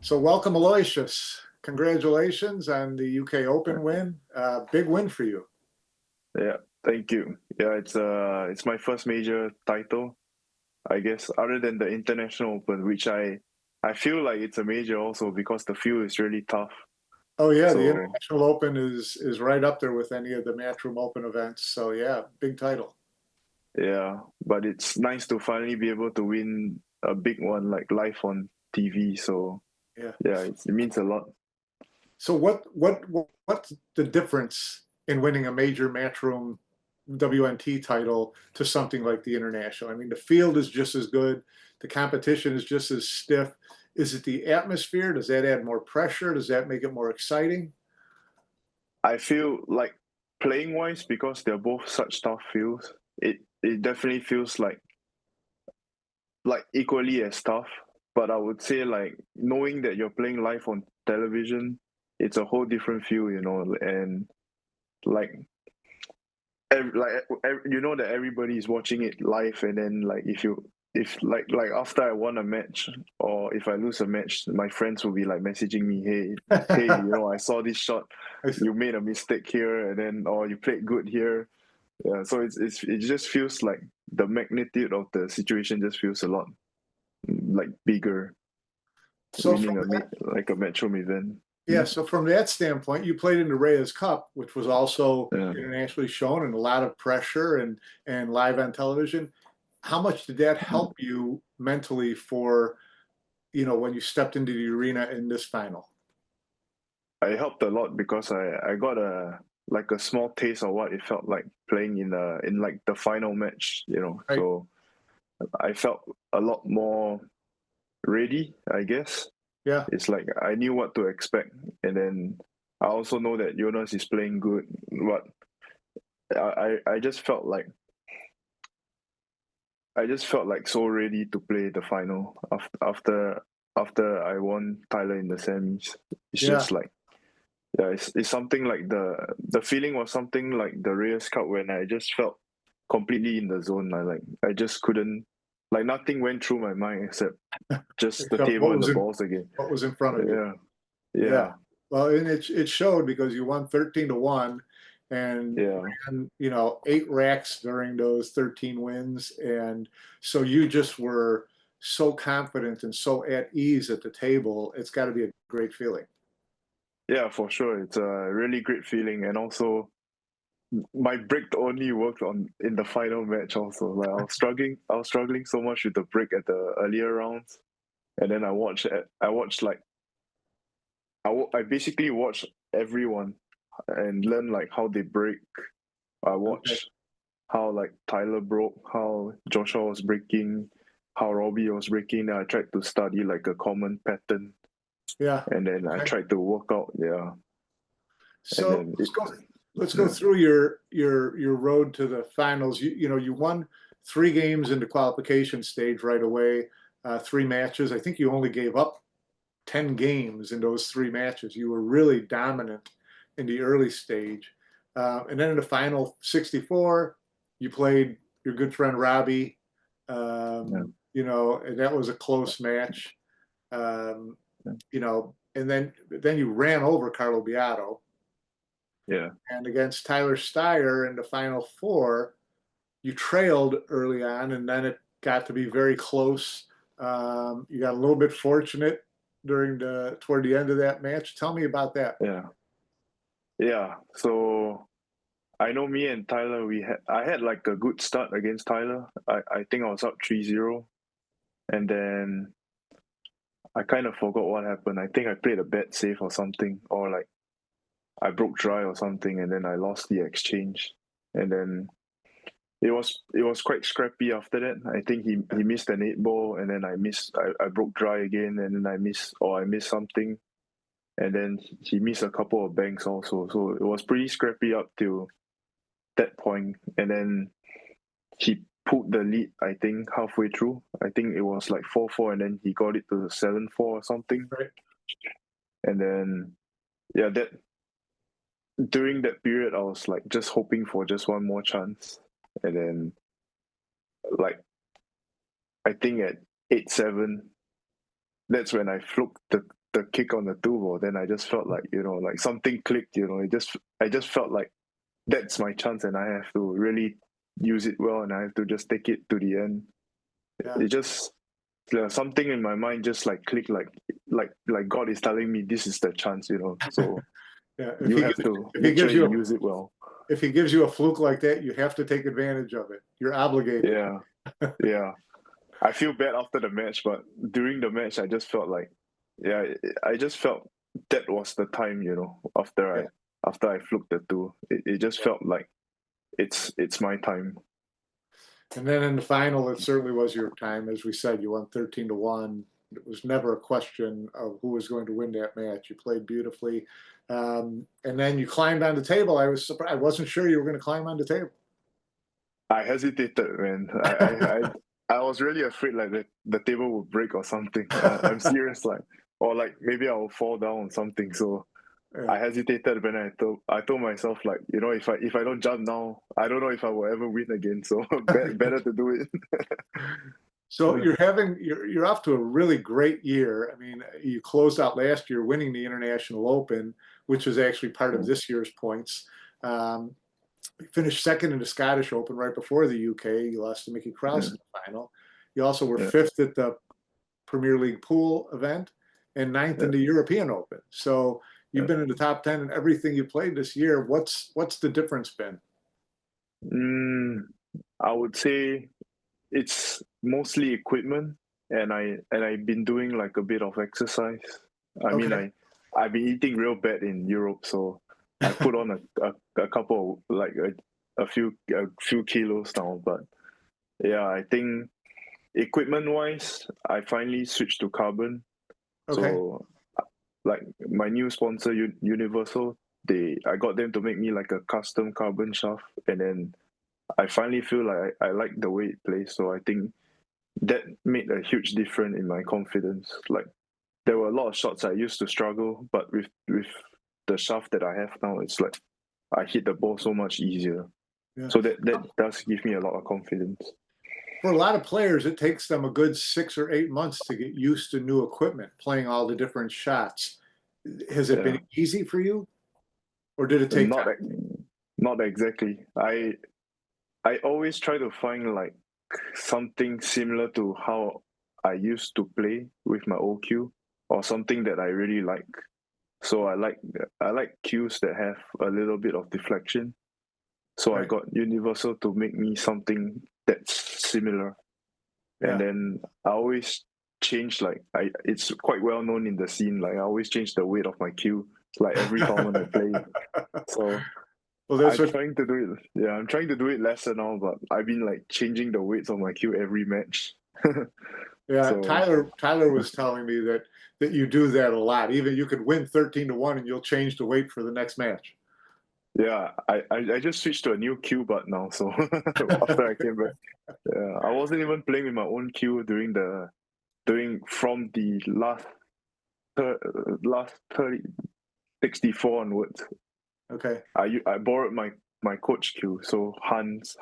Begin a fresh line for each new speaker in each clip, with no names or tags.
So welcome, Aloysius. Congratulations on the UK Open win. Big win for you.
Yeah, thank you. Yeah, it's my first major title, I guess, other than the International Open, which I feel like it's a major also because the field is really tough.
Oh yeah, the
So
International Open is right up there with any of the Matchroom Open events. So yeah, big title.
yeah, but it's nice to finally be able to win a big one like live on TV. So
Yeah.
yeah, it means a lot.
So what's the difference in winning a major Matchroom WNT title to something like the International? I mean, the field is just as good, the competition is just as stiff. Is it the atmosphere? Does that add more pressure? Does that make it more exciting?
I feel like playing wise because they're both such tough fields. It definitely feels like equally as tough. But I would say like knowing that you're playing live on television, it's a whole different feel, and like you know that everybody is watching it live, and then like if after I won a match or if I lose a match, my friends will be like messaging me, hey, I saw this shot, you made a mistake here, and then or you played good here. Yeah, so it just feels like the magnitude of the situation just feels a lot like bigger
So from
winning like a Metro event.
Yeah, so from that standpoint, you played in the Reyes Cup, which was also
Yeah.
internationally shown and a lot of pressure and live on television. How much did that help you mentally for, when you stepped into the arena in this final?
I helped a lot because I got a small taste of what it felt like playing in like the final match,
Right?
So I felt a lot more ready, I guess.
Yeah,
It's like I knew what to expect, and then I also know that Jonas is playing good, but I just felt like so ready to play the final after I won Tyler in the semis. It's
yeah.
just like yeah, it's something like the feeling was something like the Reyes Cup when I just felt completely in the zone. I just couldn't like nothing went through my mind except just the
Except
table and the balls again.
what was in front of you.
Yeah,
Yeah.
yeah,
Well, and it showed because you won 13-1 and
yeah.
ran, 8 racks during those 13 wins. And so you just were so confident and so at ease at the table. It's got to be a great feeling.
Yeah, for sure. It's a really great feeling, and also my break only worked on in the final match. Also, like I was struggling so much with the break at the earlier rounds, and then I watched like I basically watched everyone and learn like how they break. I
Okay.
watched how like Tyler broke, how Joshua was breaking, how Robbie was breaking. Then I tried to study like a common pattern,
Yeah.
and then I
Okay.
tried to work out. Yeah, and
So
then
let's go
yeah,
through your road to the finals. You won 3 games in the qualification stage right away, 3 matches. I think you only gave up 10 games in those 3 matches. You were really dominant in the early stage. And then in the final 64, you played your good friend Robbie,
yeah,
and that was a close match.
yeah,
And then you ran over Carlo Beato.
yeah.
And against Tyler Steyer in the final 4, you trailed early on, and then it got to be very close. You got a little bit fortunate toward the end of that match. Tell me about that.
Yeah. Yeah. So I know me and Tyler, I had like a good start against Tyler. I think I was up 3-0, and then I kind of forgot what happened. I think I played a bad save or something, or like I broke dry or something, and then I lost the exchange. And then it was quite scrappy after that. I think he missed an 8 ball, and then I broke dry again, and then I missed something, and then he missed a couple of banks also. So it was pretty scrappy up till that point, and then he pulled the lead. I think halfway through, I think it was like 4-4, and then he got it to 7-4 or something,
Right?
and then yeah, that during that period, I was like just hoping for just one more chance, and then like I think at 8-7, that's when I fluked the the kick on the 2 ball, then I just felt like, like something clicked, I just felt like that's my chance and I have to really use it well and I have to just take it to the end.
Yeah.
It just something in my mind just like clicked, like God is telling me this is the chance, so
Yeah.
you have to
if he
make sure
gives
you
you
use it well.
if he gives you a fluke like that, you have to take advantage of it. You're obligated.
Yeah, yeah. I feel bad after the match, but during the match, I just felt like, yeah, I just felt that was the time,
Yeah.
after I fluked the 2, it just felt like it's my time.
And then in the final, it certainly was your time. As we said, you won 13-1. It was never a question of who was going to win that match. You played beautifully. And then you climbed on the table. I was surprised. I wasn't sure you were going to climb on the table.
I hesitated, man. I was really afraid like the table would break or something. I'm serious, like, or like maybe I will fall down or something. So
Yeah.
I hesitated when I told myself like, if I don't jump now, I don't know if I will ever win again. So better to do it.
So you're off to a really great year. I mean, you closed out last year winning the International Open, which was actually part of this year's points. Um, you finished second in the Scottish Open right before the UK. You lost to Mickey Krause
Yeah,
in the final. You also were
yeah,
fifth at the Premier League pool event and ninth
yeah,
in the European Open. So you've
yeah.
been in the top 10 in everything you played this year. What's the difference been?
I would say it's mostly equipment, and I've been doing like a bit of exercise. I mean,
Okay.
I've been eating real bad in Europe, so I put on a couple of, like a few kilos now. But yeah, I think equipment wise, I finally switched to carbon.
Okay.
So like my new sponsor, Universal, I got them to make me like a custom carbon shaft, and then I finally feel like I like the way it plays. So I think that made a huge difference in my confidence. Like there were a lot of shots I used to struggle, but with the shaft that I have now, it's like I hit the ball so much easier.
Yeah.
So that does give me a lot of confidence.
For a lot of players, it takes them a good 6 or 8 months to get used to new equipment, playing all the different shots. Has it
Yeah,
been easy for you, or did it take
not
time?
not exactly. I always try to find like something similar to how I used to play with my old cue, or something that I really like. So I like cues that have a little bit of deflection. So I
Right.
got Universal to make me something that's similar. And
Yeah.
then I always change, like it's quite well known in the scene. Like I always change the weight of my cue like every tournament I play. So
Well, that's
I'm
what.
trying to do it. Yeah, I'm trying to do it lesser now, but I've been like changing the weights of my cue every match.
Yeah,
So
Tyler was telling me that you do that a lot. Even you could win 13-1 and you'll change the weight for the next match.
yeah, I just switched to a new cue but now. So after I came back, yeah, I wasn't even playing with my own cue during from the last 30 64 onwards.
Okay.
I borrowed my coach cue, so Hans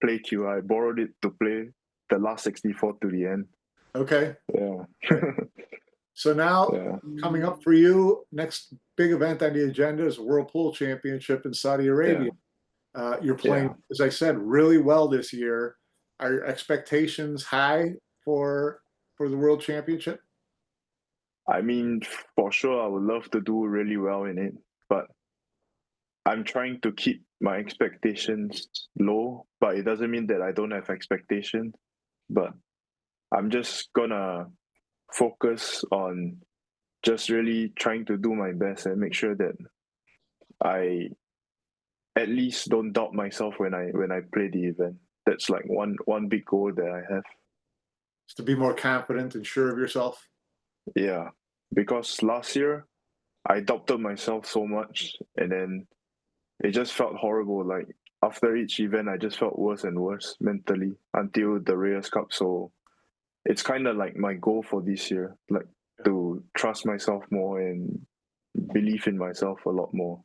play cue. I borrowed it to play the last 64 to the end.
Okay.
Yeah,
Right. So now
yeah,
coming up for you, next big event on the agenda is the World Pool Championship in Saudi
yeah,
Arabia. You're
yeah.
playing, as I said, really well this year. Are your expectations high for the World Championship?
I mean, for sure, I would love to do really well in it, but I'm trying to keep my expectations low. But it doesn't mean that I don't have expectations. But I'm just gonna focus on just really trying to do my best and make sure that I at least don't doubt myself when I play the event. That's like one big goal that I have.
Is to be more confident and sure of yourself?
Yeah, because last year I doubted myself so much, and then it just felt horrible. Like after each event, I just felt worse and worse mentally until the Reyes Cup. So it's kind of like my goal for this year, like to trust myself more and believe in myself a lot more.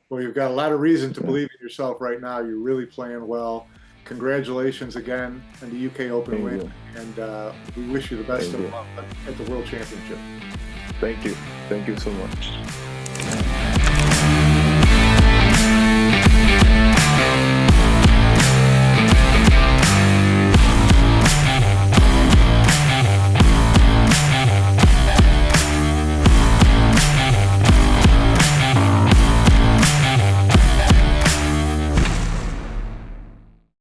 Well, you've got a lot of reason to
Yeah,
believe in yourself right now. You're really playing well. Congratulations again on the UK Open
thank
win,
you,
and we wish you the best
thank
of
you,
luck at the World Championship.
Thank you so much.